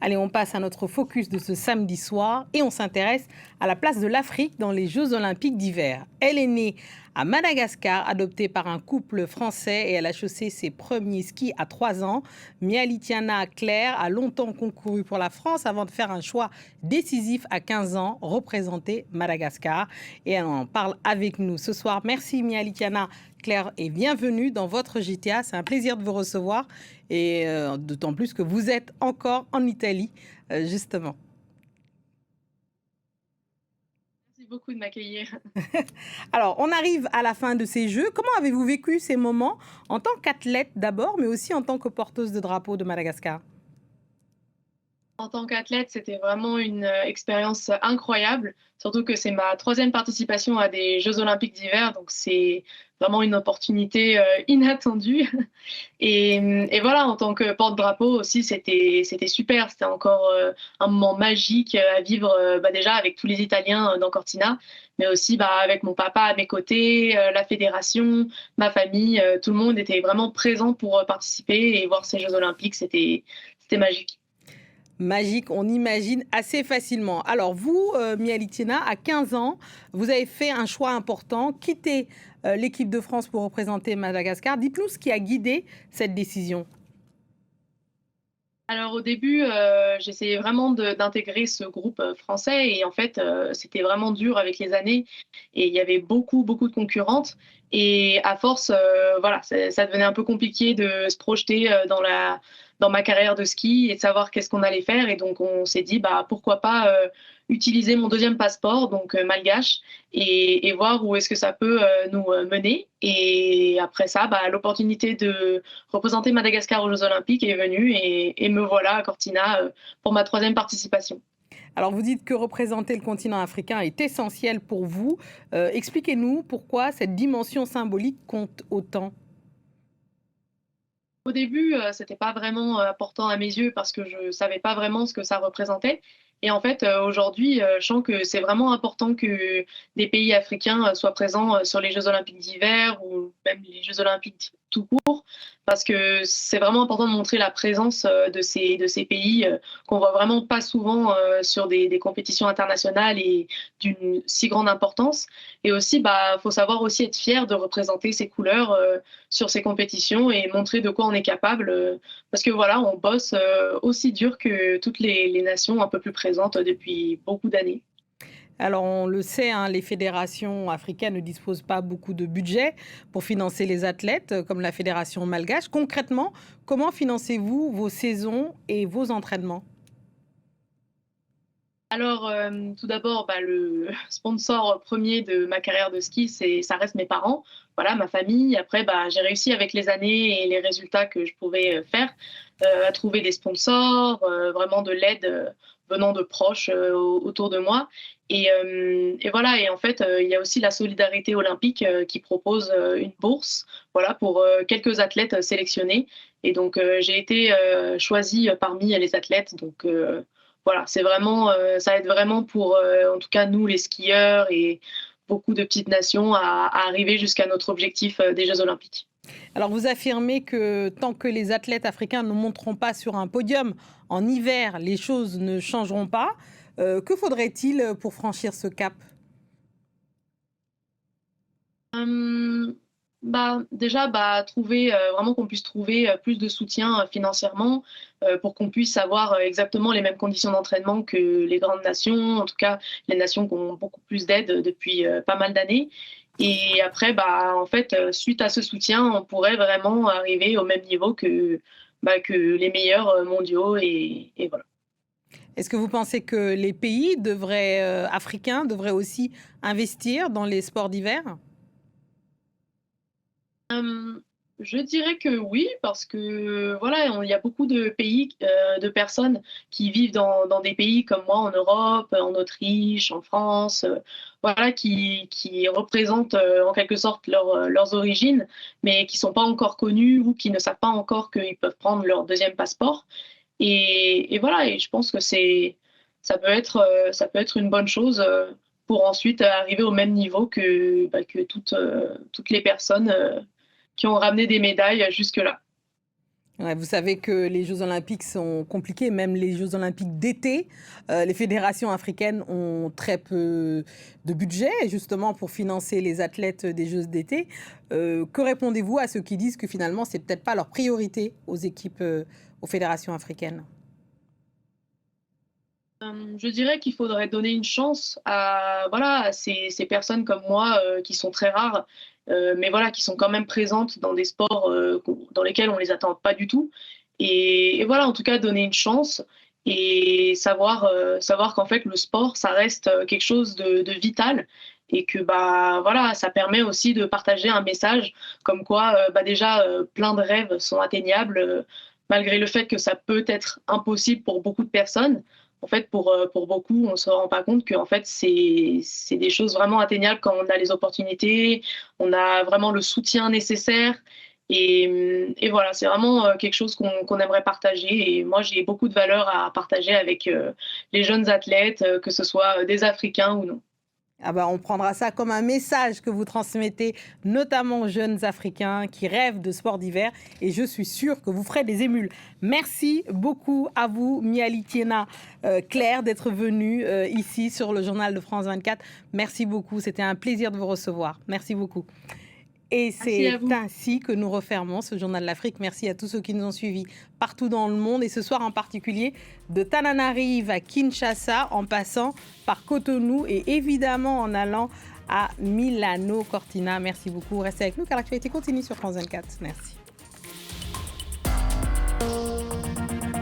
Allez, on passe à notre focus de ce samedi soir et on s'intéresse à la place de l'Afrique dans les Jeux olympiques d'hiver. Elle est née à Madagascar, adoptée par un couple français et elle a chaussé ses premiers skis à 3 ans. Mialitiana Claire a longtemps concouru pour la France avant de faire un choix décisif à 15 ans, représenter Madagascar. Et elle en parle avec nous ce soir. Merci Mialitiana Claire et bienvenue dans votre JTA. C'est un plaisir de vous recevoir et d'autant plus que vous êtes encore en Italie, justement. Merci beaucoup de m'accueillir. Alors, on arrive à la fin de ces Jeux. Comment avez-vous vécu ces moments en tant qu'athlète d'abord, mais aussi en tant que porteuse de drapeau de Madagascar? En tant qu'athlète, c'était vraiment une expérience incroyable, surtout que c'est ma troisième participation à des Jeux olympiques d'hiver, donc c'est vraiment une opportunité inattendue. Et voilà, en tant que porte-drapeau aussi, c'était super. C'était encore un moment magique à vivre déjà avec tous les Italiens dans Cortina, mais aussi avec mon papa à mes côtés, la fédération, ma famille, tout le monde était vraiment présent pour participer et voir ces Jeux olympiques, c'était magique. Magique, on imagine assez facilement. Alors vous, Mialitina, à 15 ans, vous avez fait un choix important, quitter l'équipe de France pour représenter Madagascar. Dites-nous ce qui a guidé cette décision. Alors au début, j'essayais vraiment d'intégrer ce groupe, français et en fait, c'était vraiment dur avec les années et il y avait beaucoup, beaucoup de concurrentes et à force, voilà, ça devenait un peu compliqué de se projeter, dans ma carrière de ski et de savoir qu'est-ce qu'on allait faire et donc on s'est dit: «Bah, pourquoi pas, utiliser mon deuxième passeport, donc malgache et voir où est-ce que ça peut, nous, mener» et après ça, l'opportunité de représenter Madagascar aux Jeux olympiques est venue et me voilà à Cortina pour ma troisième participation. Alors vous dites que représenter le continent africain est essentiel pour vous. Expliquez-nous pourquoi cette dimension symbolique compte autant. Au début, c'était pas vraiment important à mes yeux parce que je savais pas vraiment ce que ça représentait et en fait, aujourd'hui, je sens que c'est vraiment important que des pays africains, soient présents, sur les Jeux olympiques d'hiver ou même les Jeux olympiques tout court. Parce que c'est vraiment important de montrer la présence, de ces pays, qu'on voit vraiment pas souvent, sur des compétitions internationales et d'une si grande importance et aussi, faut savoir aussi être fier de représenter ses couleurs, sur ces compétitions et montrer de quoi on est capable, parce que voilà, on bosse aussi dur que toutes les nations un peu plus présentes depuis beaucoup d'années. Alors on le sait, hein, les fédérations africaines ne disposent pas beaucoup de budget pour financer les athlètes, comme la fédération malgache. Concrètement, comment financez-vous vos saisons et vos entraînements? Alors, tout d'abord, le sponsor premier de ma carrière de ski, ça reste mes parents, voilà, ma famille. Après, j'ai réussi avec les années et les résultats que je pouvais, faire, à trouver des sponsors, vraiment de l'aide, venant de proches, autour de moi et voilà et en fait, il y a aussi la solidarité olympique, qui propose, une bourse, voilà, pour, quelques athlètes, sélectionnés et donc j'ai été, choisie, parmi les athlètes donc voilà, c'est vraiment, ça aide vraiment pour, en tout cas nous les skieurs et beaucoup de petites nations à arriver jusqu'à notre objectif, des Jeux olympiques. Alors vous affirmez que tant que les athlètes africains ne monteront pas sur un podium en hiver, les choses ne changeront pas. Que faudrait-il pour franchir ce cap? Hem, déjà, trouver, vraiment qu'on puisse trouver, plus de soutien, financièrement, pour qu'on puisse avoir, exactement les mêmes conditions d'entraînement que les grandes nations, en tout cas les nations qui ont beaucoup plus d'aide, depuis, pas mal d'années et après, en fait, suite à ce soutien, on pourrait vraiment arriver au même niveau que les meilleurs, mondiaux et voilà. Est-ce que vous pensez que les pays devraient, africains devraient aussi investir dans les sports d'hiver? Hem, je dirais que oui, parce que voilà, il y a beaucoup de pays, de personnes qui vivent dans des pays comme moi en Europe, en Autriche, en France, voilà, qui représentent, en quelque sorte leurs origines, mais qui sont pas encore connus ou qui ne savent pas encore qu'ils peuvent prendre leur deuxième passeport et voilà et je pense que ça peut être une bonne chose, pour ensuite arriver au même niveau que toutes les personnes, qui ont ramené des médailles jusque-là. Ouais, vous savez que les Jeux olympiques sont compliqués, même les Jeux olympiques d'été. Les fédérations africaines ont très peu de budget justement pour financer les athlètes des Jeux d'été. Que répondez-vous à ceux qui disent que finalement, c'est peut-être pas leur priorité aux équipes, aux fédérations africaines? Je dirais qu'il faudrait donner une chance à, voilà, à ces personnes comme moi qui sont très rares, mais voilà, qui sont quand même présentes dans des sports dans lesquels on les attend pas du tout. Et voilà, en tout cas, donner une chance et savoir qu'en fait, le sport, ça reste quelque chose de vital et que bah, voilà, ça permet aussi de partager un message comme quoi bah, déjà, plein de rêves sont atteignables, malgré le fait que ça peut être impossible pour beaucoup de personnes. En fait, pour beaucoup, on ne se rend pas compte que en fait, c'est des choses vraiment atteignables quand on a les opportunités, on a vraiment le soutien nécessaire. Et voilà, c'est vraiment quelque chose qu'on aimerait partager. Et moi, j'ai beaucoup de valeurs à partager avec les jeunes athlètes, que ce soit des Africains ou non. Ah bah, on prendra ça comme un message que vous transmettez, notamment aux jeunes Africains qui rêvent de sports d'hiver. Et je suis sûre que vous ferez des émules. Merci beaucoup à vous, Mialy Tiéna Claire, d'être venue ici sur le journal de France 24. Merci beaucoup. C'était un plaisir de vous recevoir. Merci beaucoup. Et c'est ainsi que nous refermons ce journal de l'Afrique. Merci à tous ceux qui nous ont suivis partout dans le monde et ce soir en particulier de Tananarive à Kinshasa en passant par Cotonou et évidemment en allant à Milano Cortina. Merci beaucoup. Restez avec nous car l'actualité continue sur France 24. Merci.